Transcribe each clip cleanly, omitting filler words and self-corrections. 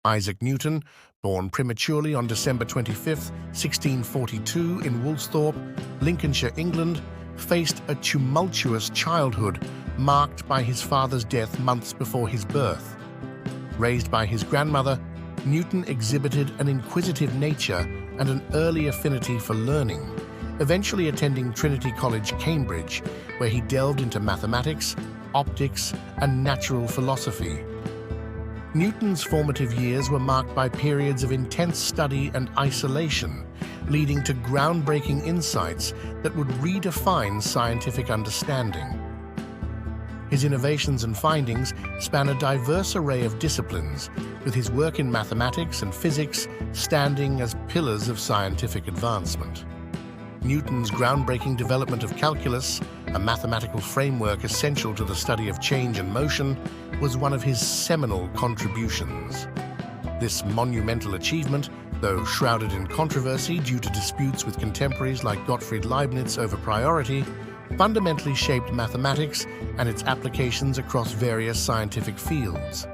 Isaac Newton, born prematurely on December 25, 1642 in Woolsthorpe, Lincolnshire, England, faced a tumultuous childhood marked by his father's death months before his birth. Raised by his grandmother, Newton exhibited an inquisitive nature and an early affinity for learning, eventually attending Trinity College, Cambridge, where he delved into mathematics, optics, and natural philosophy. Newton's formative years were marked by periods of intense study and isolation, leading to groundbreaking insights that would redefine scientific understanding. His innovations and findings span a diverse array of disciplines, with his work in mathematics and physics standing as pillars of scientific advancement. Newton's groundbreaking development of calculus, a mathematical framework essential to the study of change and motion, was one of his seminal contributions. This monumental achievement, though shrouded in controversy due to disputes with contemporaries like Gottfried Leibniz over priority, fundamentally shaped mathematics and its applications across various scientific fields.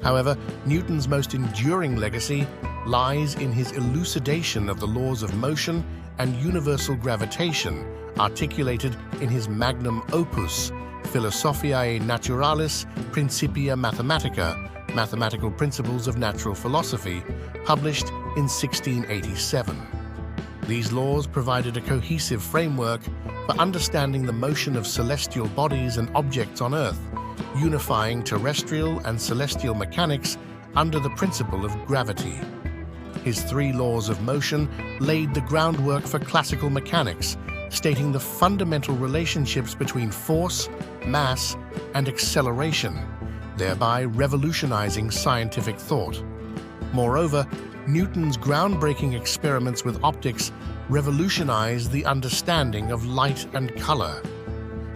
However, Newton's most enduring legacy lies in his elucidation of the laws of motion and universal gravitation, articulated in his magnum opus, Philosophiae Naturalis Principia Mathematica, Mathematical Principles of Natural Philosophy, published in 1687. These laws provided a cohesive framework for understanding the motion of celestial bodies and objects on Earth, unifying terrestrial and celestial mechanics under the principle of gravity. His three laws of motion laid the groundwork for classical mechanics, stating the fundamental relationships between force, mass, and acceleration, thereby revolutionizing scientific thought. Moreover, Newton's groundbreaking experiments with optics revolutionized the understanding of light and color.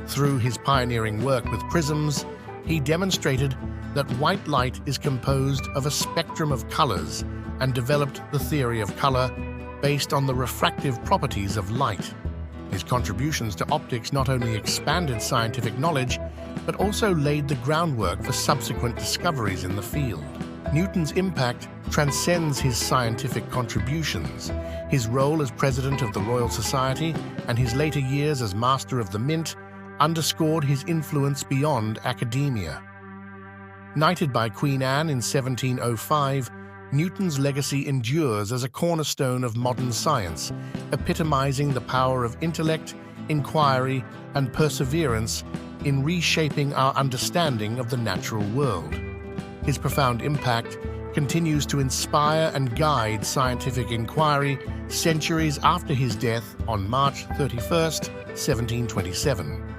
Through his pioneering work with prisms, he demonstrated that white light is composed of a spectrum of colors and developed the theory of color based on the refractive properties of light. His contributions to optics not only expanded scientific knowledge, but also laid the groundwork for subsequent discoveries in the field. Newton's impact transcends his scientific contributions. His role as president of the Royal Society and his later years as master of the Mint underscored his influence beyond academia. Knighted by Queen Anne in 1705, Newton's legacy endures as a cornerstone of modern science, epitomizing the power of intellect, inquiry, and perseverance in reshaping our understanding of the natural world. His profound impact continues to inspire and guide scientific inquiry centuries after his death on March 31, 1727.